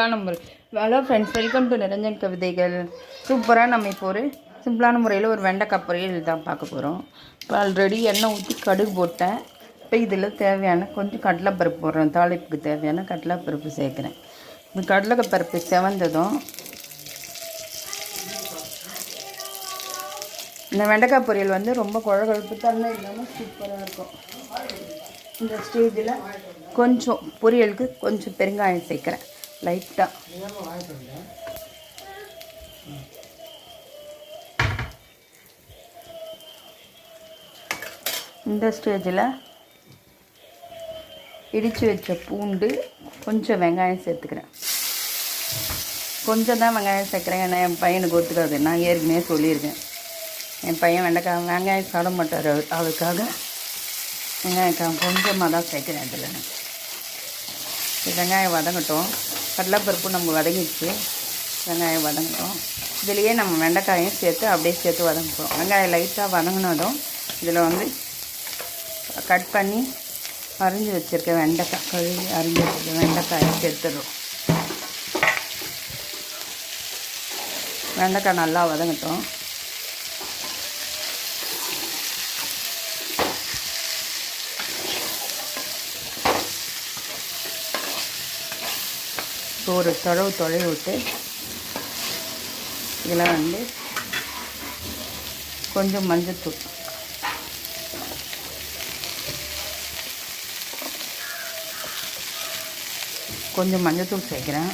Number hello friends, welcome to Niranjan கவிதைகள். சூப்பராக நம்ம இப்போ ஒரு சிம்பிளான முறையில் ஒரு வெண்டைக்காய் பொரியல் தான் பார்க்க போகிறோம். இப்போ ஆல்ரெடி எண்ணெய் ஊற்றி கடுகு போட்டேன். இப்போ இதில் தேவையான கொஞ்சம் கடலைப்பருப்பு போடுறேன். தாளிப்புக்கு தேவையான கடலைப்பருப்பு சேர்க்குறேன். இந்த கடலைப்பருப்பு செவந்ததும் இந்த வெண்டைக்காய் பொரியல் வந்து ரொம்ப குழகுழப்பு தன்மை இல்லாமல் சூப்பராக இருக்கும். இந்த ஸ்டேஜில் கொஞ்சம் பொரியலுக்கு கொஞ்சம் பெருங்காயம் சேர்க்குறேன் லைட்டாக. இந்த ஸ்டேஜில் இடித்து வச்ச பூண்டு கொஞ்சம் வெங்காயம் சேர்த்துக்கிறேன். கொஞ்சம் தான் வெங்காயம் சேர்க்குறேன், ஏன்னா என் பையனுக்கு ஒத்துக்காது. நான் ஏற்கனவே சொல்லியிருக்கேன், என் பையன் வெங்காயம் சாப்பிட மாட்டார். அவருக்காக வெங்காயம் கொஞ்சமாக தான் சேர்க்குறேன். இதில் வெங்காயம் வதங்கட்டும். கடலைப்பருப்பு நம்ம வதங்கிடுச்சு, வெங்காயம் வதங்கட்டும். இதுலேயே நம்ம வெண்டைக்காயும் சேர்த்து அப்படியே சேர்த்து வதங்கிப்போம். வெங்காயம் லைட்டாக வதங்கினதும் இதில் வந்து கட் பண்ணி அரிஞ்சு வச்சுருக்க வெண்டைக்காய், கழுவி அரிஞ்சு வச்சுருக்க வெண்டைக்காயை சேர்த்துடும். வெண்டைக்காய் நல்லா வதங்கட்டும். இப்போ ஒரு தொலைவு விட்டு இதில் வந்து கொஞ்சம் மஞ்சத்தூள், சேர்க்குறேன்.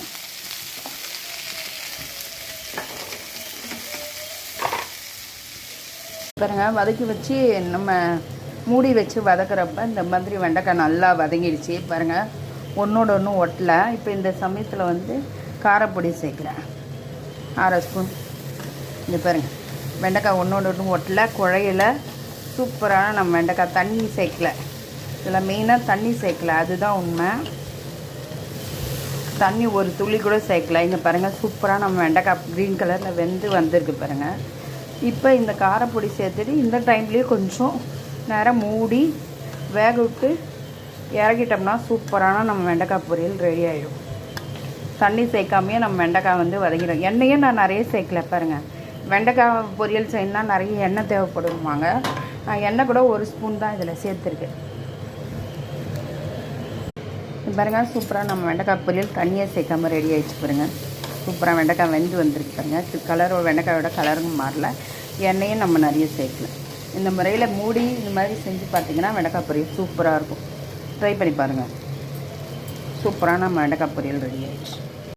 பாருங்க, வதக்கி வச்சு நம்ம மூடி வச்சு வதக்கிறப்ப இந்த மாதிரி வெண்டைக்காய் நல்லா வதங்கிடுச்சு. பாருங்கள், ஒன்றோட ஒன்று ஒட்டலை. இப்போ இந்த சமயத்தில் வந்து காரப்பொடி சேர்க்குறேன் 1/2 ஸ்பூன். இது பாருங்கள், வெண்டைக்காய் ஒன்றோட ஒன்று ஒட்டலை, குழையில, சூப்பரான நம்ம வெண்டைக்காய். தண்ணி சேர்க்கலை இதில், மெயினாக தண்ணி சேர்க்கலை, அதுதான் உண்மை. தண்ணி ஒரு துளி கூட சேர்க்கலை. இங்கே பாருங்கள், சூப்பராக நம்ம வெண்டைக்காய் க்ரீன் கலரில் வெந்து வந்திருக்கு பாருங்கள். இப்போ இந்த காரப்பொடி சேர்த்துட்டு இந்த டைம்லேயே கொஞ்சம் நேரம் மூடி வேக விட்டு இறக்கிட்டோம்னா சூப்பரான நம்ம வெண்டைக்காய் பொரியல் ரெடி ஆகிடும். தண்ணி சேர்க்காமையே நம்ம வெண்டைக்காய் வந்து வதங்கிடும். எண்ணெயே நான் நிறைய சேர்க்கல. பாருங்கள், வெண்டைக்காய் பொரியல் செய்யணும்னா நிறைய எண்ணெய் தேவைப்படுவாங்க. நான் எண்ணெய் கூட 1 ஸ்பூன் தான் இதில் சேர்த்துருக்கேன். பாருங்கள், சூப்பராக நம்ம வெண்டைக்காய் பொரியல் தண்ணியை சேர்க்காமல் ரெடி ஆகிடுச்சு. பாருங்கள், சூப்பராக வெண்டைக்காய் வெந்து வந்திருக்கு. பாருங்கள், கலரோட வெண்டைக்காயோட கலரும் மாறல, எண்ணெயும் நம்ம நிறைய சேர்க்கல. இந்த முறையில் மூடி இந்த மாதிரி செஞ்சு பார்த்திங்கன்னா வெண்டைக்காய் பொரியல் சூப்பராக இருக்கும். ட்ரை பண்ணி பாருங்கள். சூப்பரான நம்ம வெண்டைக்காய் பொரியல் ரெடி ஆகிடுச்சு.